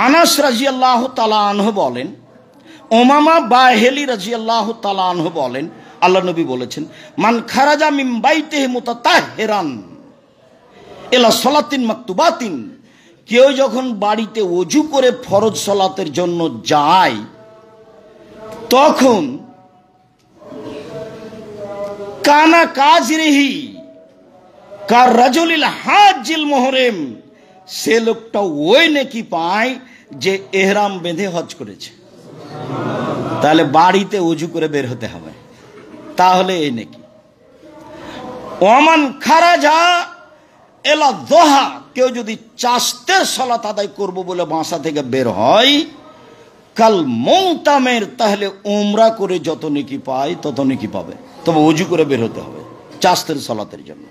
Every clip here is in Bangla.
আনাস রাদিয়াল্লাহু তাআলা আনহু বলেন, উমামা বাহিলি রাদিয়াল্লাহু তাআলা আনহু বলেন, আল্লাহ নবী বলেছেন, মান খারাজা মিন বাইতিহি মুতাতাহহিরান ইলা সালাতিন মাকতুবাতিন, কেউ যখন বাড়িতে ওযু করে ফরজ সালাতের জন্য যায়, তখন কানা কাজরিহি কার রাজুলিল হাজ্জিল মুহরিম, সে লোকটা ওই নেকি পায় যে ইহরাম বেঁধে হজ করেছে। তাহলে বাড়িতে ওযু করে বের হতে হবে, তাহলে এই নেকি। ওমান খারাজা এলা দোহা, কেউ যদি চাষতের সালাত আদায় করব বলে বাসা থেকে বের হয়, কাল মৌতামের, তাহলে উমরা করে যত নেকি পায় তত নেকি পাবে, তবে ওযু করে বের হতে হবে চাষতের সালাতের জন্য।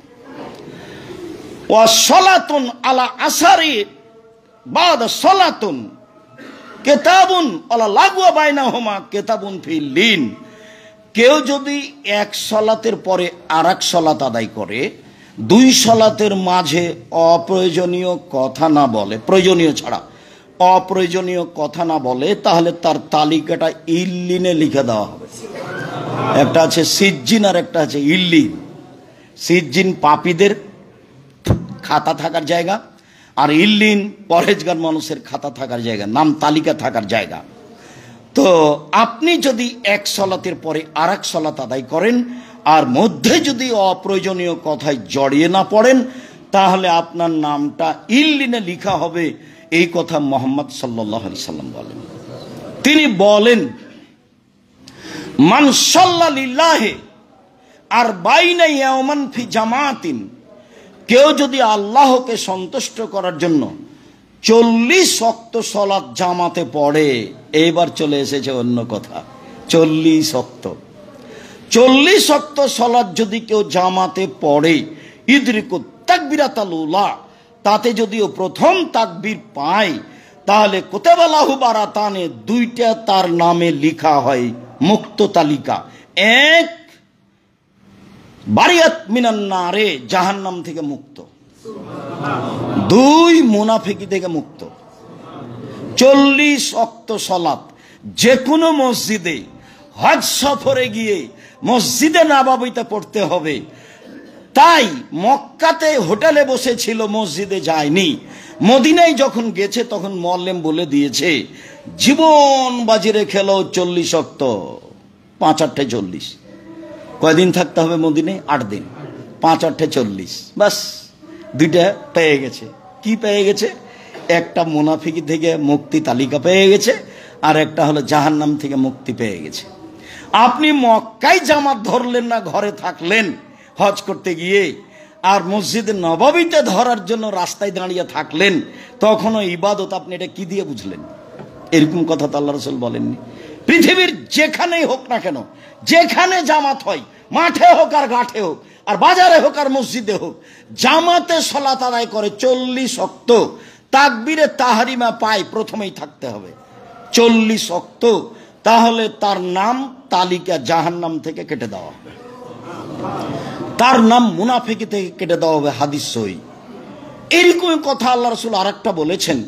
ওয়া সালাতুন আলা আসারি বাদা সালাতুন কিতাবুন আলা লাগওয়া বাইনাহুমা কিতাবুন ফিল লিন, কেউ যদি এক সালাতের পরে আরেক সালাত আদায় করে, দুই সালাতের মাঝে অপ্রয়োজনীয় কথা না বলে, প্রয়োজনীয় ছাড়া অপ্রয়োজনীয় কথা না বলে, তাহলে তার তালিকাটা ইল্লিনে লিখে দেওয়া হবে। একটা আছে সিজ্জিন আর একটা আছে ইল্লিন। সিজ্জিন পাপীদের খাতা থাকার জায়গা, আর ইল্লিন পরহেজগার মানুষের খাতা থাকার জায়গা, নাম তালিকা থাকার জায়গা। তো আপনি যদি এক সালাতের পরে আরেক সালাত আদায় করেন, আর মধ্যে যদি অপ্রয়োজনীয় কথায় জড়িয়ে না পড়েন, তাহলে আপনার নামটা ইল্লিনে লিখা হবে। এই কথা মুহাম্মদ সাল্লাল্লাহু আলাইহি সাল্লাম বলেন। তিনি বলেন, মান সাল্লা লিল্লাহি আরবাইনা ইয়াওমান ফি জামাতিন, কেউ যদি আল্লাহকে সন্তুষ্ট করার জন্য 40 ওয়াক্ত সালাত জামাতে পড়ে, এইবার চলে এসেছে অন্য কথা, 40 ওয়াক্ত সালাত যদি কেউ জামাতে পড়ে, ইদরিকু তাকবীরাতুল উলা, তাতে যদিও প্রথম তাকবীর পায়, তাহলে কুতাবালাহু বারাতানে, দুইটা তার নামে লিখা হয় মুক্ত তালিকা। এক, বারিয়াত মিনান নারে, জাহান্নাম থেকে মুক্ত। দুই, মুনাফিকি থেকে মুক্ত। 40 ওয়াক্ত সালাত যে কোনো মসজিদে, হজ সফরে গিয়ে মসজিদে নববীতে পড়তে হবে। তাই মক্কাতে হোটেলে বসেছিল, মসজিদে যায়নি। মদিনায় যখন গেছে তখন মুআল্লিম বলে দিয়েছে, জীবন বাজি রেখেলো 40 ওয়াক্ত, 5 8 40। কয়দিন থাকতে হবে মদিনায়? 8 দিন। 5 8 40, বাস দুইটা পেয়ে গেছে। কি পেয়ে গেছে? একটা মুনাফিকি থেকে মুক্তি তালিকা পেয়ে গেছে, আর একটা হলো জাহান্নাম থেকে মুক্তি পেয়ে গেছে। আপনি মক্কায় জামাত ধরলেন না, ঘরে থাকলেন হজ করতে গিয়ে, আর মসজিদে নববীতে ধরার জন্য রাস্তায় দাঁড়িয়ে থাকলেন, তখনও ইবাদত। আপনি এটা কি দিয়ে বুঝলেন? এরকম কথা তো আল্লাহ রাসূল বলেননি। পৃথিবীর যেখানেই হোক না কেন, যেখানে জামাত হয়, মাঠে হোক আর ঘাটে হোক, আর বাজারে হোক আর মসজিদে হোক, জামাতে সালাত আদায় করে 40 ওয়াক্ত, তাকবীরে তাহরিমা পায় প্রথমেই থাকতে হবে 40 ওয়াক্ত, তাহলে তার নাম তালিকা জাহান্নাম থেকে কেটে দেওয়া হবে, তার নাম মুনাফিকি থেকে কেটে দেওয়া হবে। হাদিস সহিহ। এরকম কথা আল্লাহ রাসূল আরেকটা বলেছেন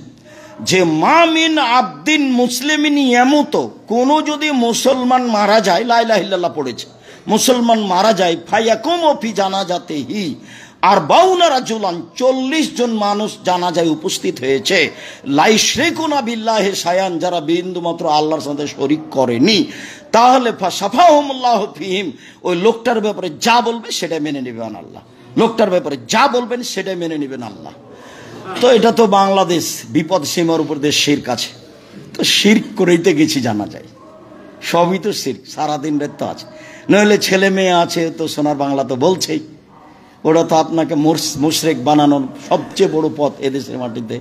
যে, মা মিন আবদিন মুসলিমিন ইয়ামুতু, কোন যদি মুসলমান মারা যায়, লা ইলাহা ইল্লাল্লাহ পড়েছে, মুসলমান মারা যায়, ফায়াকুমু ফি জানাজাতিহি আরবাউনা রাজুলান, 40 জন মানুষ জানাজায় উপস্থিত হয়েছে, লা ইশরিকুনা বিল্লাহি শায়ান, যারা বিন্দু মাত্র আল্লাহর সাথে শরীক করেনি, তাহলে ফাসাফাহুমুল্লাহু ফিহিম, ওই লোকটার ব্যাপারে যা বলবে সেটাই মেনে নেবেন আল্লাহ। লোকটার ব্যাপারে যা বলবেন সেটাই মেনে নেবেন আল্লাহ। তো এটা তো বাংলাদেশ বিপদ সীমার উপর দেশ, শিরক আছে। তো শিরক করেই তো গেছি জানা যায়, সবই তো শিরক, সারাদিন রাত তো আছে। নইলে ছেলে মেয়ে আছে তো সোনার বাংলা তো বলছেই, ওরা তো আপনাকে মুশরিক বানানোর সবচেয়ে বড় পথ এদেশের মাটিতে।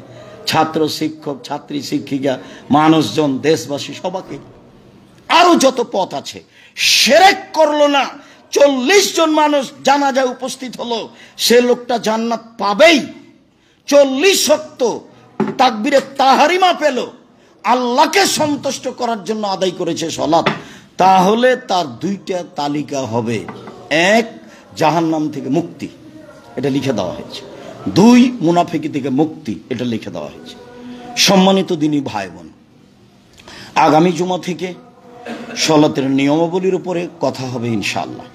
ছাত্র শিক্ষক, ছাত্রী শিক্ষিকা, মানুষজন, দেশবাসী, সবাইকে আরো যত পথ আছে। শিরক করলো না, 40 জন মানুষ জানাজায় উপস্থিত হলো, সে লোকটা জান্নাত পাবেই। 40 ওয়াক্ত তাকবীরে তাহরিমা পেল, আল্লাহকে সন্তুষ্ট করার জন্য আদায় করেছে সালাত, তাহলে তার দুইটা তালিকা হবে। এক, জাহান্নাম থেকে মুক্তি, এটা লিখে দেওয়া হয়েছে। দুই, মুনাফিকি থেকে মুক্তি, এটা লিখে দেওয়া হয়েছে। সম্মানিত দিনী ভাই বোন, আগামী জুমা থেকে সলাতের নিয়মাবলীর উপরে কথা হবে ইনশাআল্লাহ।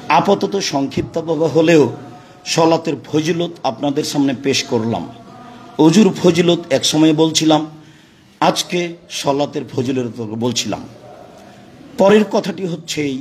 আপাতত সংক্ষিপ্তভাবে হলেও সলাতের ফজিলত আপনাদের সামনে পেশ করলাম। অজুর ফজিলত এক সময় বলছিলাম, আজকে সলাতের ফজিলত বলছিলাম। পরের কথাটি হচ্ছে এই